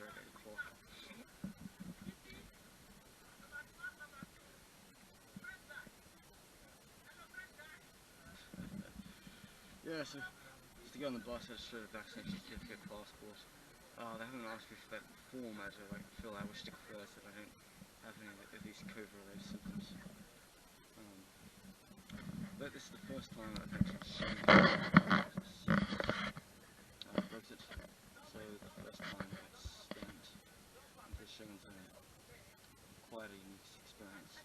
here at 8 o'clock. Yeah, so to get on the bus I just showed a vaccination certificate, passport. They haven't asked me for that form I had to fill out, which declares that I don't have any of these COVID-related symptoms. But this is the first time I've actually seen since Brexit. So the first time I've stepped into the Schengen Zone. Quite a unique experience.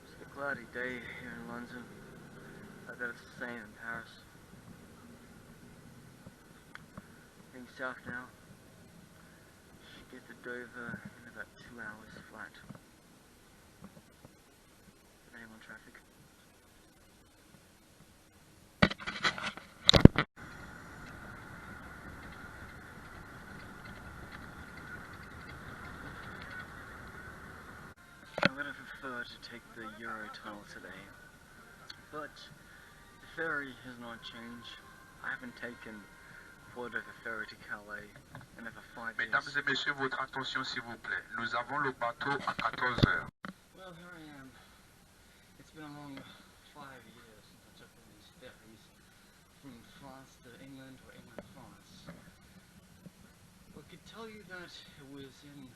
It's a cloudy day here in London. I bet it's the same in Paris. Heading south now. Should get to Dover in about 2 hours flat. Depending on traffic. I'm going to prefer to take the Eurotunnel today, but the ferry has not changed. I haven't taken the ferry to Calais in over 5 years. Mesdames et messieurs, votre attention s'il vous plaît. Nous avons le bateau à 14 heures. Well, here I am. It's been a long 5 years since I took one of these ferries from France to England or England to France. I could tell you that it was in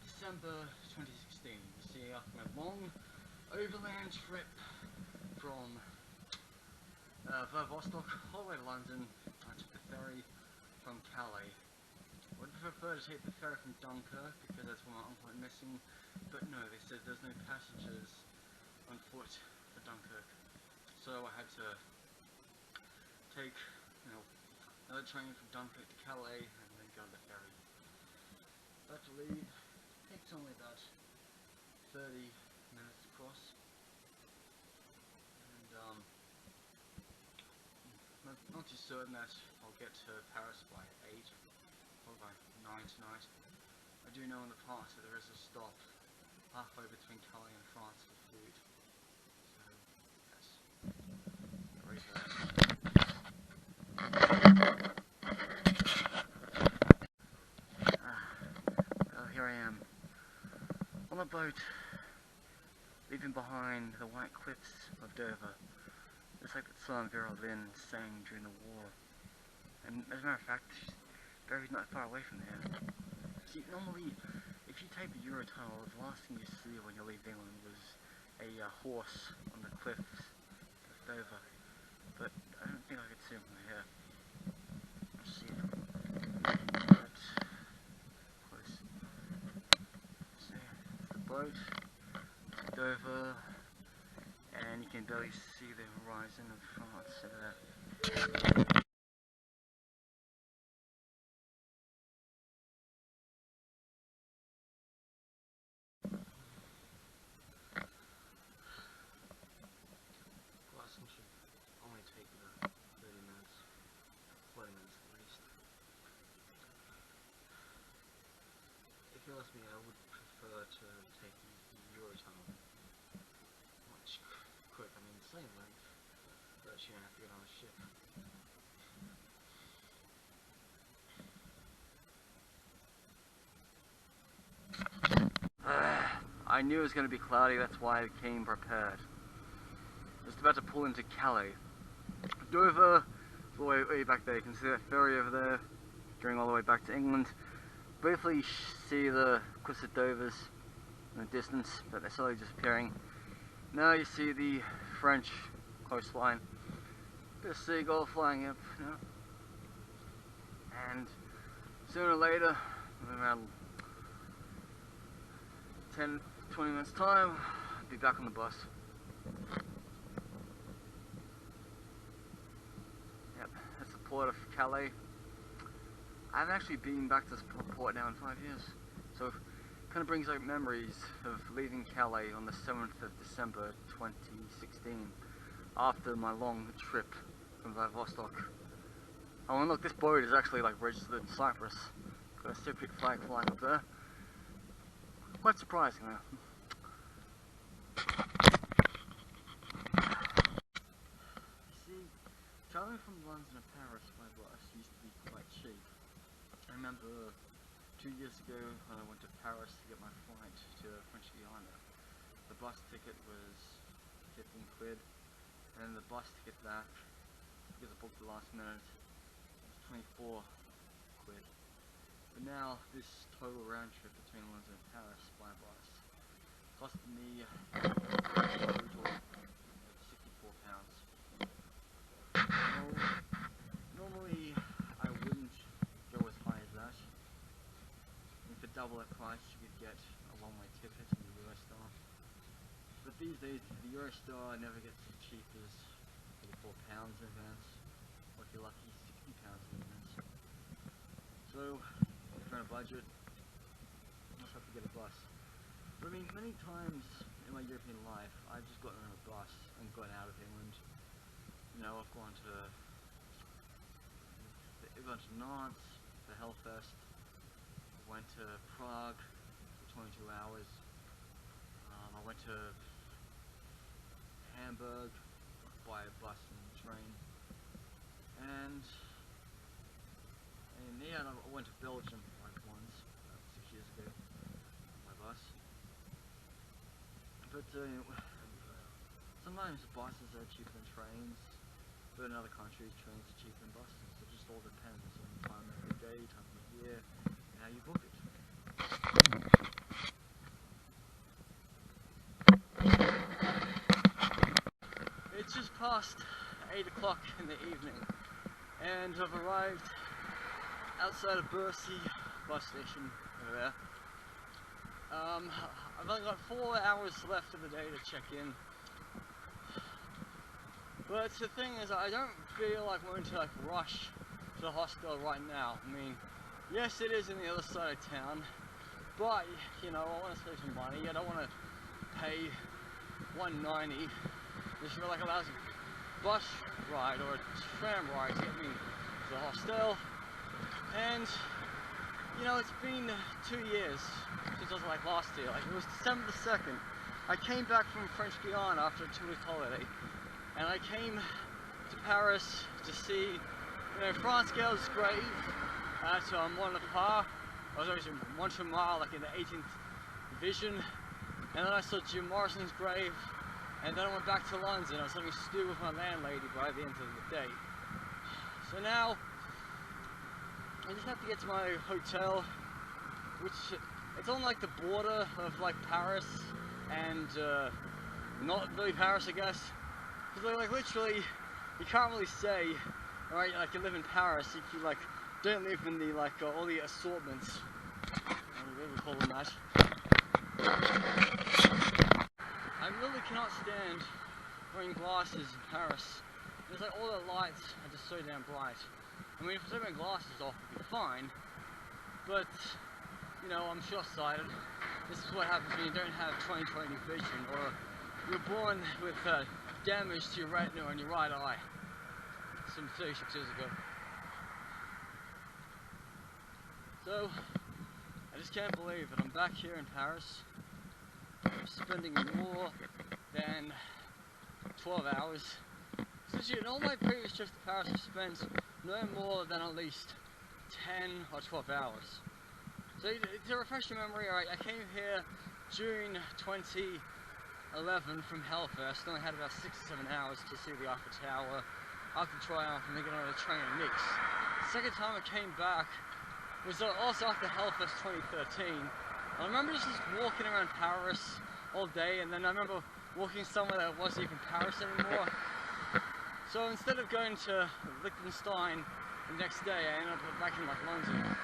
December 2016. You see, after a long overland trip from Vostok all the way to London, I took the ferry from Calais. I would prefer to take the ferry from Dunkirk because that's where my uncle went missing, but no, they said there's no passengers on foot for Dunkirk. So I had to take, another train from Dunkirk to Calais and then go on the ferry. About to leave. It takes only about 30 minutes to cross. And not too certain that I'll get to Paris by 8 or by 9 tonight. I do know in the past that there is a stop halfway between Calais and France for food. So, yes. Ready for that. Well, here I am. On a boat, leaving behind the white cliffs of Dover. It's like that song Vera Lynn sang during the war. And as a matter of fact, Ferry's not far away from there. See, normally, if you take the Eurotunnel, the last thing you see when you leave England was a horse on the cliffs of Dover. But I don't think I could see him from here. Let's see. But, close. See, it's the boat, it's Dover. And you can barely see the horizon of France over there. Crossing should only take about 30 minutes, 40 minutes at least. If you ask me, I would prefer to take the Eurotunnel. Much quick, I mean, same length, but you don't have to get on a ship. I knew it was going to be cloudy, that's why I came prepared. Just about to pull into Calais. Dover, all the way back there, you can see that ferry over there, going all the way back to England. Briefly see the cliffs of Dovers in the distance, but they're slowly disappearing. Now you see the French coastline. Bit of seagull flying up, and sooner or later, in around 10-20 minutes time, I'll be back on the bus. Yep, that's the port of Calais. I haven't actually been back to this port now in 5 years, so kind of brings out memories of leaving Calais on the 7th of December 2016 after my long trip from Vostok. Oh, and look, this boat is actually like registered in Cyprus. Got a secret flag flying up there. Quite surprising though. travelling from London to Paris by bus used to be quite cheap. I remember 2 years ago when I went to Paris to get my flight to French Guiana. The bus ticket was 15 quid, and the bus ticket back, because I booked the last minute, was 24 quid. But now this total round trip between London and Paris by bus cost me a total of £64. Normally I wouldn't go as high as that. And for double that price you could get a one-way ticket in the Eurostar. But these days the Eurostar never gets as cheap as £44 in advance, or if you're lucky £60 in advance. So if you're on a budget, you must have to get a bus. But I mean, many times in my European life I've just gotten on a bus and gotten out of England. You know, I've gone to Nantes for Hellfest, went to Prague for 22 hours, I went to Hamburg by a bus and train, and yeah, I went to Belgium like once, 6 years ago, by bus. But sometimes buses are cheaper than trains. But in other countries, trains are cheaper than buses. So it just all depends on the time of the day, time of the year, and how you book it. It's just past 8 o'clock in the evening, and I've arrived outside of Bercy bus station over there. I've only got 4 hours left of the day to check in. But the thing is, I don't feel like I'm going to rush to the hospital right now. I mean, yes, it is in the other side of town, but you know, I want to save some money. I don't want to pay $1.90 just for like a lousy bus ride or a tram ride to get me to the hostel. And you know, it's been 2 years since I was like last year. Like it was December the 2nd. I came back from French Guiana after a 2-week holiday. And I came to Paris to see, you know, Franz-Gel's grave at Montmartre. I was always in Montmartre, like in the 18th division. And then I saw Jim Morrison's grave. And then I went back to London. I was having stew with my landlady by the end of the day. So now, I just have to get to my hotel, which, it's on like the border of like Paris and not really Paris, I guess. Like literally, you can't really say, alright, like you live in Paris if you like don't live in the like all the assortments, whatever we call them that. I really cannot stand wearing glasses in Paris. There's like all the lights are just so damn bright. I mean, if I took my glasses off, it'd be fine, but you know, I'm short-sighted. This is what happens when you don't have 20/20 vision, or you're born with damage to your retina and your right eye. Some 36 years ago. So, I just can't believe it. I'm back here in Paris. I'm spending more than 12 hours. Since in all my previous trips to Paris, I've spent no more than at least 10 or 12 hours. So, to refresh your memory, I came here June 2011 from Hellfest, and I had about 6 or 7 hours to see the Eiffel Tower, Arc de Triomphe, and then get on a train in Nice. The second time I came back was also after Hellfest 2013. I remember just walking around Paris all day, and then I remember walking somewhere that wasn't even Paris anymore. So instead of going to Liechtenstein the next day, I ended up back in like London.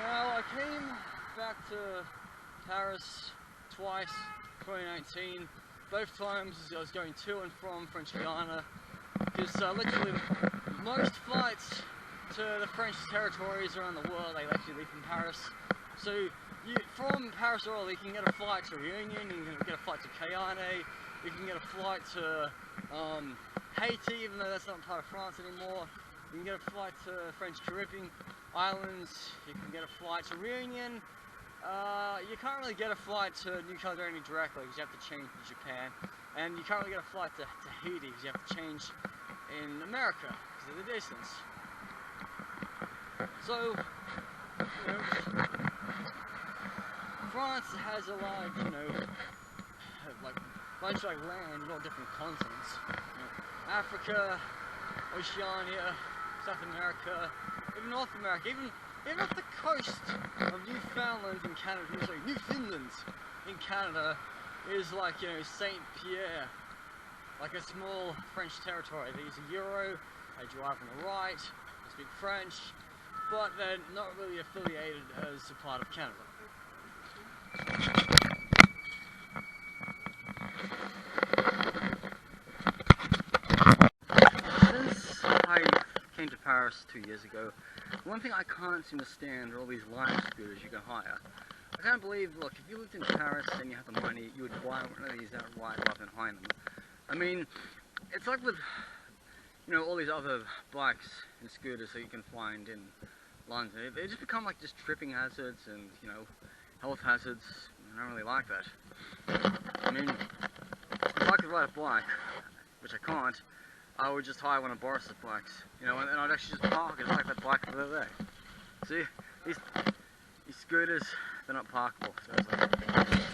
Now I came back to Paris twice, 2019. Both times I was going to and from French Guiana, because literally most flights to the French territories around the world, they actually leave from Paris. So from Paris Orly, you can get a flight to Réunion, you can get a flight to Calais, you can get a flight to Haiti, even though that's not part of France anymore. You can get a flight to French Caribbean islands, you can get a flight to Réunion. You can't really get a flight to New Caledonia directly because you have to change to Japan, and you can't really get a flight to Tahiti because you have to change in America because of the distance. So, you know, France has a large, you know, like bunch of like land in all different continents. You know, Africa, Oceania, South America, even North America, even off the coast of Newfoundland in Canada, sorry, Newfoundland in Canada is like, you know, Saint Pierre, like a small French territory. They use a euro, they drive on the right, they speak French, but they're not really affiliated as a part of Canada. Since I came to Paris 2 years ago, one thing I can't seem to stand are all these line scooters you can hire. I can't believe, look, if you lived in Paris and you had the money, you would buy one of these outright rather than hire them. I mean, it's like with, you know, all these other bikes and scooters that you can find in London. They just become like just tripping hazards and, you know, health hazards. I don't really like that. I mean, if I could ride a bike, which I can't, I would just hire one of Boris's bikes, you know, and I'd actually just park it like that bike over there. See, these scooters, they're not parkable. So it's like,